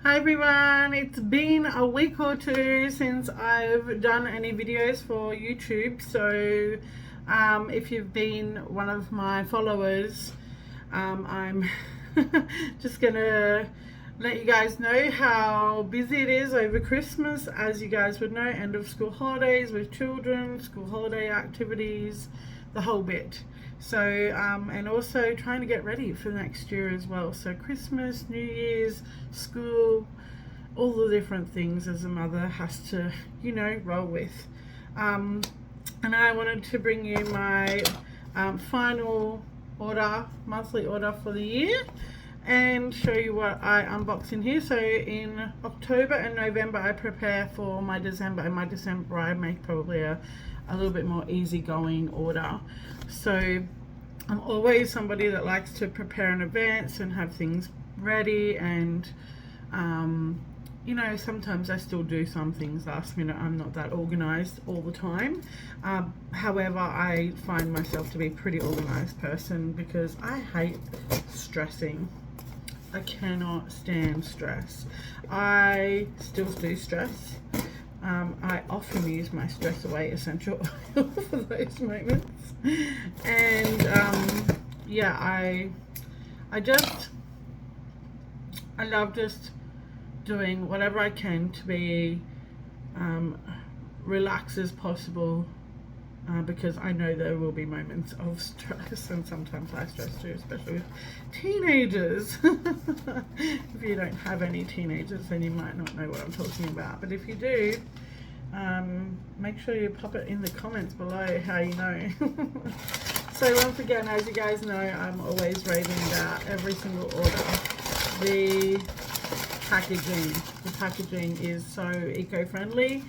Hi everyone, it's been a week or two since I've done any videos for YouTube, so if you've been one of my followers, I'm just gonna let you guys know how busy it is over Christmas. As you guys would know, end of school holidays with children, school holiday activities, the whole bit. So and also trying to get ready for next year as well, so Christmas, New Year's, school, all the different things as a mother has to roll with. And I wanted to bring you my final order, monthly order for the year, and show you what I unbox in here. So in October and November I prepare for my December, and my December I make probably a little bit more easygoing order. So I'm always somebody that likes to prepare in advance and have things ready, and sometimes I still do some things last minute. I'm not that organized all the time. However, I find myself to be a pretty organized person because I hate stressing. I cannot stand stress. I still do stress. I often use my stress away essential oil for those moments. And yeah, I love just doing whatever I can to be relaxed as possible, because I know there will be moments of stress, and sometimes I stress too, especially with teenagers. If you don't have any teenagers, then you might not know what I'm talking about, but if you do, make sure you pop it in the comments below how you know. So once again, as you guys know, I'm always raving about every single order. The packaging is so eco-friendly.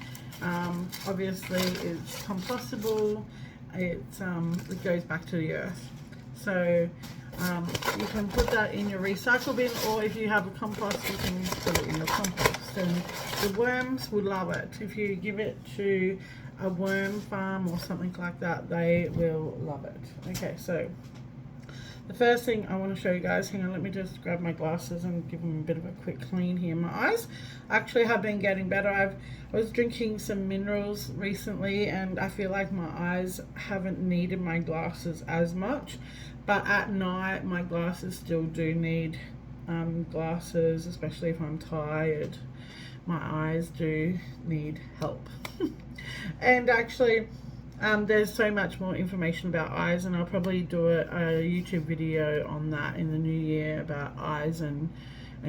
Obviously it's compostable, it goes back to the earth, so you can put that in your recycle bin, or if you have a compost, you can put it in your compost, and the worms would love it. If you give it to a worm farm or something like that, they will love it. Okay, so the first thing I want to show you guys, hang on, let me just grab my glasses and give them a bit of a quick clean here. My eyes actually have been getting better. I was drinking some minerals recently, and I feel like my eyes haven't needed my glasses as much, but at night my glasses still do need glasses, especially if I'm tired. My eyes do need help. And actually, there's so much more information about eyes, and I'll probably do a YouTube video on that in the new year about eyes and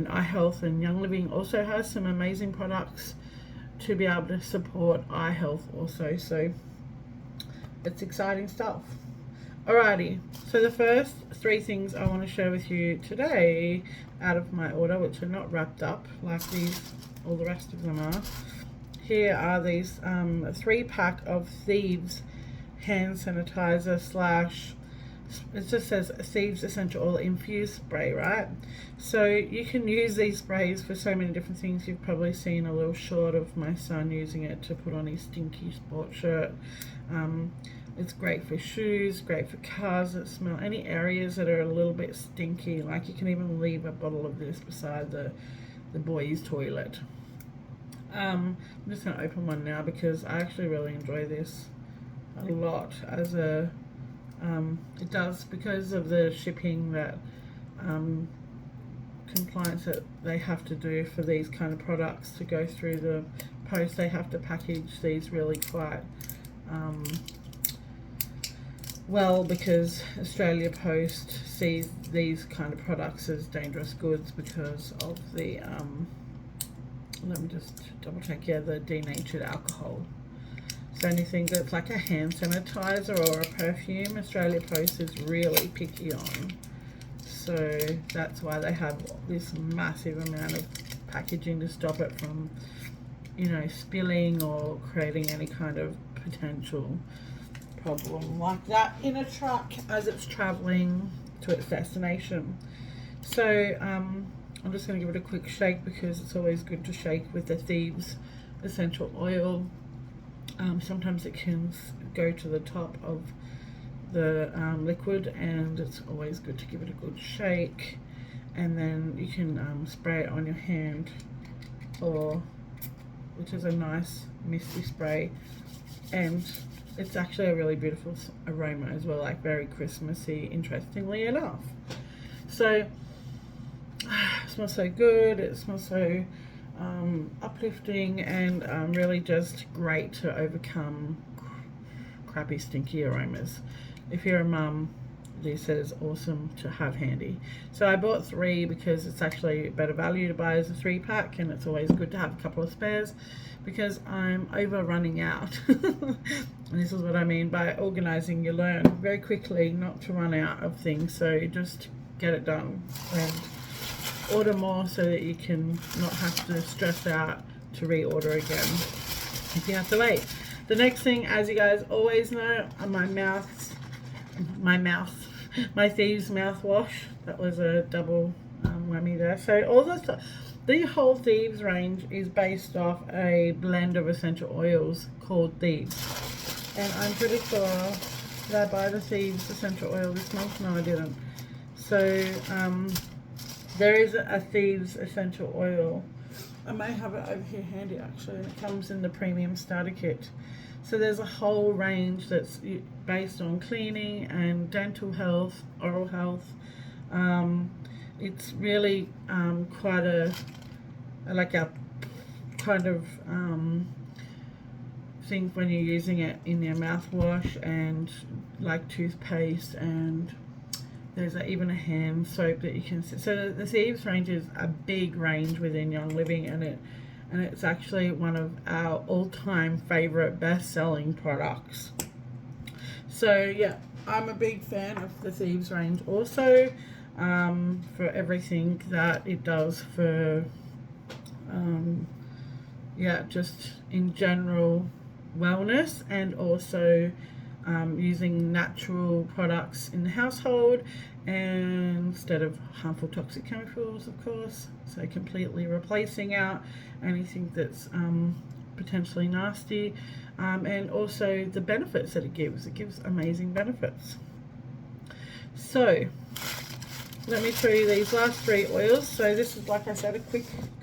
eye health. And Young Living also has some amazing products to be able to support eye health also, so it's exciting stuff. Alrighty, so the first three things I want to share with you today out of my order, which are not wrapped up like all the rest of them are. Here are these 3-pack of Thieves hand sanitizer slash, it just says Thieves essential oil infused spray, right? So you can use these sprays for so many different things. You've probably seen a little short of my son using it to put on his stinky sports shirt. It's great for shoes, great for cars that smell, any areas that are a little bit stinky. Like, you can even leave a bottle of this beside the boys' toilet. I'm just going to open one now because I actually really enjoy this a lot as a it does, because of the shipping that compliance that they have to do for these kind of products to go through the post. They have to package these really quite well, because Australia Post sees these kind of products as dangerous goods because of the let me just double check, yeah, the denatured alcohol. So anything that's like a hand sanitizer or a perfume, Australia Post is really picky on. So that's why they have this massive amount of packaging to stop it from, spilling or creating any kind of potential problem like that in a truck as it's traveling to its destination. So I'm just going to give it a quick shake because it's always good to shake with the Thieves essential oil. Sometimes it can go to the top of the liquid, and it's always good to give it a good shake, and then you can spray it on your hand or which is a nice misty spray, and it's actually a really beautiful aroma as well, like very Christmassy, interestingly enough. So it smells so good, it smells so uplifting, and really just great to overcome crappy stinky aromas. If you're a mum, this is awesome to have handy. So I bought 3 because it's actually better value to buy as a 3-pack, and it's always good to have a couple of spares because I'm over running out. And this is what I mean by organizing. You learn very quickly not to run out of things, so just get it done and order more so that you can not have to stress out to reorder again if you have to wait. The next thing, as you guys always know, are my Thieves mouthwash. That was a double whammy there. So all the stuff, the whole Thieves range is based off a blend of essential oils called Thieves, and I'm pretty sure did I buy the Thieves essential oil this month? No, I didn't. So there is a Thieves essential oil. I may have it over here handy actually. It comes in the premium starter kit. So there's a whole range that's based on cleaning and dental health, oral health. It's really quite a kind of thing when you're using it in your mouthwash and like toothpaste, and there's even a hand soap that you can see. So the Thieves range is a big range within Young Living, and it's actually one of our all-time favorite best-selling products. So yeah, I'm a big fan of the Thieves range also, for everything that it does for yeah, just in general wellness, and also using natural products in the household instead of harmful toxic chemicals, of course. So completely replacing out anything that's potentially nasty, and also the benefits that it gives. It gives amazing benefits. So let me show you these last 3 oils. So this is, like I said, a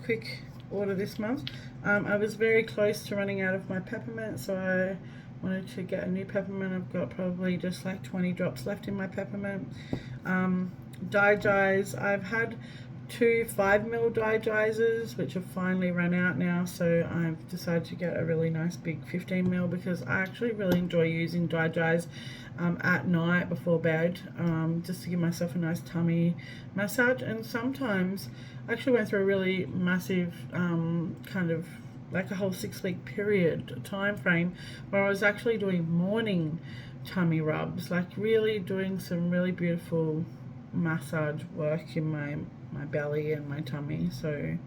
quick order this month. I was very close to running out of my peppermint, so I wanted to get a new peppermint. I've got probably just like 20 drops left in my peppermint. Dye dyes, I've had 2 5ml dye dyes which have finally run out now, so I've decided to get a really nice big 15ml because I actually really enjoy using dye dyes at night before bed, just to give myself a nice tummy massage. And sometimes I actually went through a really massive kind of like a whole 6-week period time frame where I was actually doing morning tummy rubs, like really doing some really beautiful massage work in my belly and my tummy. So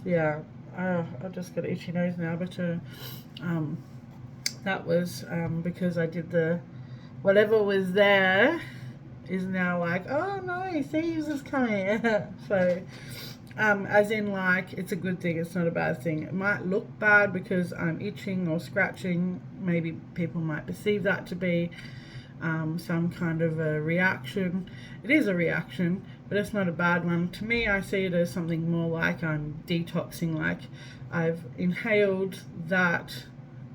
yeah, I've just got an itchy nose now, but that was because I did the whatever was there is now like, oh no, Thieves is coming. So as in, like, it's a good thing, it's not a bad thing. It might look bad because I'm itching or scratching. Maybe people might perceive that to be some kind of a reaction. It is a reaction, but it's not a bad one. To me, I see it as something more like I'm detoxing, like I've inhaled that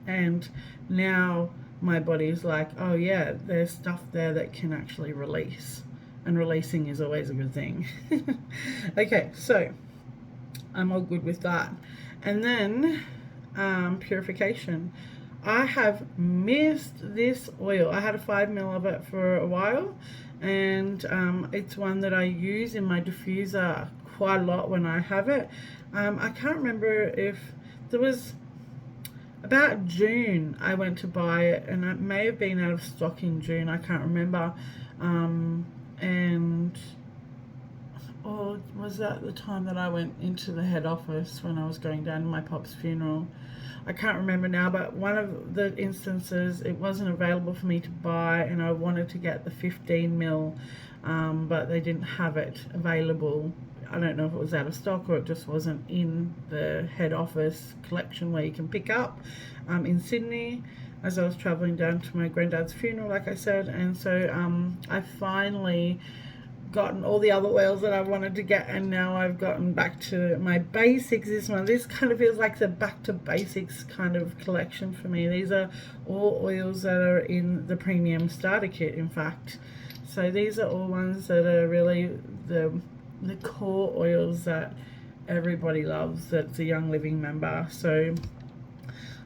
and now my body's like, oh yeah, there's stuff there that can actually release. And releasing is always a good thing. Okay, so I'm all good with that. And then purification. I have missed this oil. I had a 5ml of it for a while, and it's one that I use in my diffuser quite a lot when I have it. I can't remember if there was about June I went to buy it, and it may have been out of stock in June. I can't remember. And or was that the time that I went into the head office when I was going down to my pop's funeral? I can't remember now, but one of the instances it wasn't available for me to buy, and I wanted to get the 15ml, but they didn't have it available. I don't know if it was out of stock or it just wasn't in the head office collection where you can pick up in Sydney, as I was traveling down to my granddad's funeral, like I said. And so I finally gotten all the other oils that I wanted to get, and now I've gotten back to my basics. This kind of feels like the back to basics kind of collection for me. These are all oils that are in the premium starter kit, in fact. So these are all ones that are really the core oils that everybody loves, that's a Young Living member. So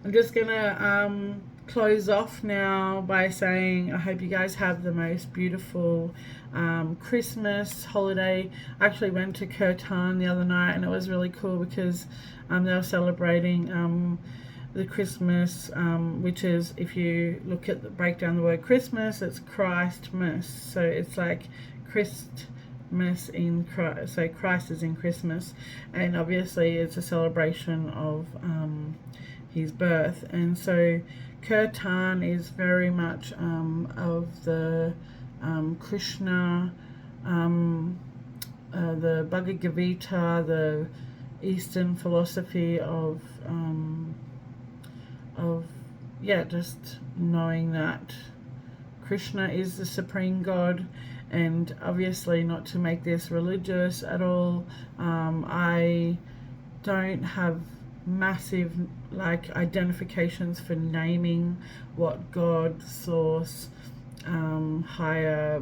I'm just gonna close off now by saying I hope you guys have the most beautiful Christmas holiday. I actually went to Kirtan the other night, and it was really cool because they were celebrating the Christmas, which is, if you look at the breakdown the word Christmas, it's Christmas. So it's like Christmas in Christ, so Christ is in Christmas, and obviously it's a celebration of his birth. And so Kirtan is very much of the Krishna, the Bhagavad Gita, the Eastern philosophy of just knowing that Krishna is the supreme God. And obviously, not to make this religious at all, I don't have massive identifications for naming what God, source, higher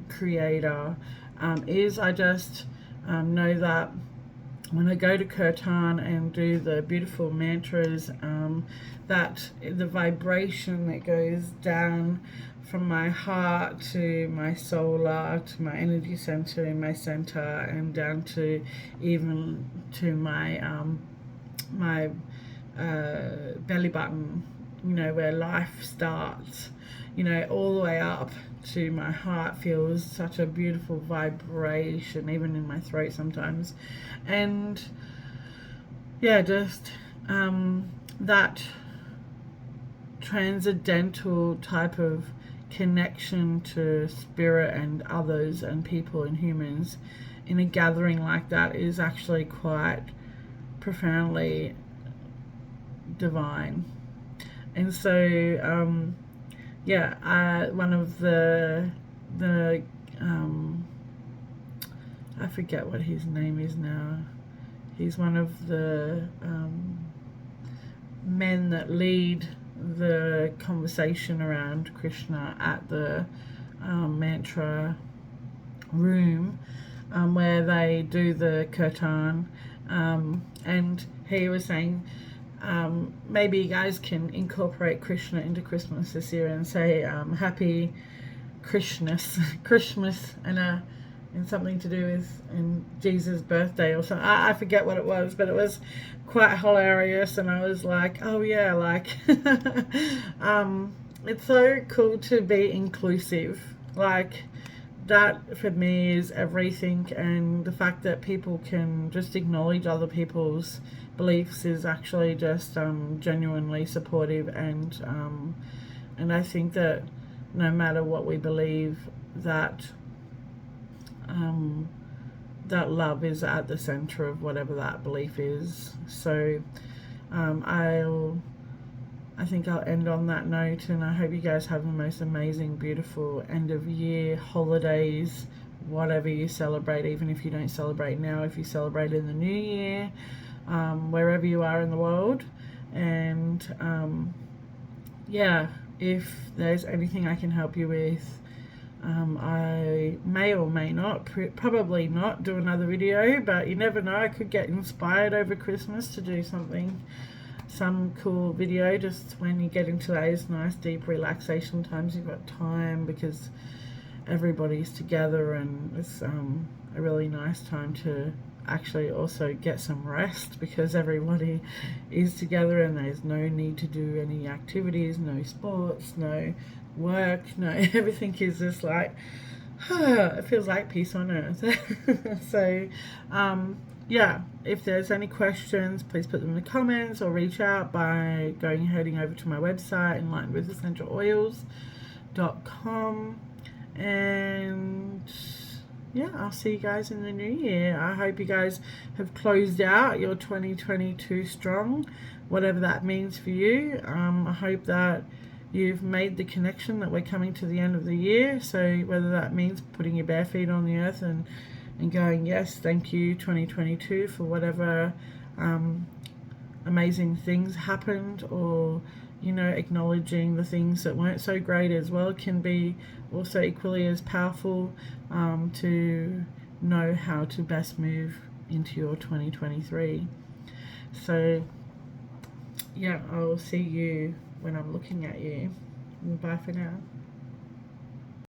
creator is. I just know that when I go to Kirtan and do the beautiful mantras, that the vibration that goes down from my heart to my solar, to my energy center in my center, and down to even to my my belly button, where life starts, all the way up to my heart, feels such a beautiful vibration, even in my throat sometimes. And yeah, just that transcendental type of connection to spirit and others and people and humans in a gathering like that is actually quite profoundly divine. And so one of the I forget what his name is now. He's one of the men that lead the conversation around Krishna at the mantra room, where they do the kirtan, and he was saying maybe you guys can incorporate Krishna into Christmas this year and say happy Christmas and something to do with Jesus' birthday or something. I forget what it was, but it was quite hilarious, and I was like, oh yeah, it's so cool to be inclusive. That for me is everything, and the fact that people can just acknowledge other people's beliefs is actually just genuinely supportive, and I think that no matter what we believe, that that love is at the center of whatever that belief is. So I think I'll end on that note, and I hope you guys have the most amazing, beautiful end of year, holidays, whatever you celebrate, even if you don't celebrate now, if you celebrate in the new year, wherever you are in the world. And if there's anything I can help you with, I may or may not, probably not, do another video, but you never know, I could get inspired over Christmas to do some cool video, just when you get into those nice deep relaxation times, you've got time because everybody's together, and it's a really nice time to actually also get some rest because everybody is together and there's no need to do any activities, no sports, no work, no, everything is just like it feels like peace on earth. So if there's any questions, please put them in the comments or reach out by heading over to my website, enlightenedwithessentialoils.com. And I'll see you guys in the new year. I hope you guys have closed out your 2022 strong, whatever that means for you. I hope that you've made the connection that we're coming to the end of the year. So whether that means putting your bare feet on the earth and going, yes, thank you 2022 for whatever amazing things happened, or acknowledging the things that weren't so great as well, can be also equally as powerful to know how to best move into your 2023. So yeah, I'll see you when I'm looking at you. Bye for now.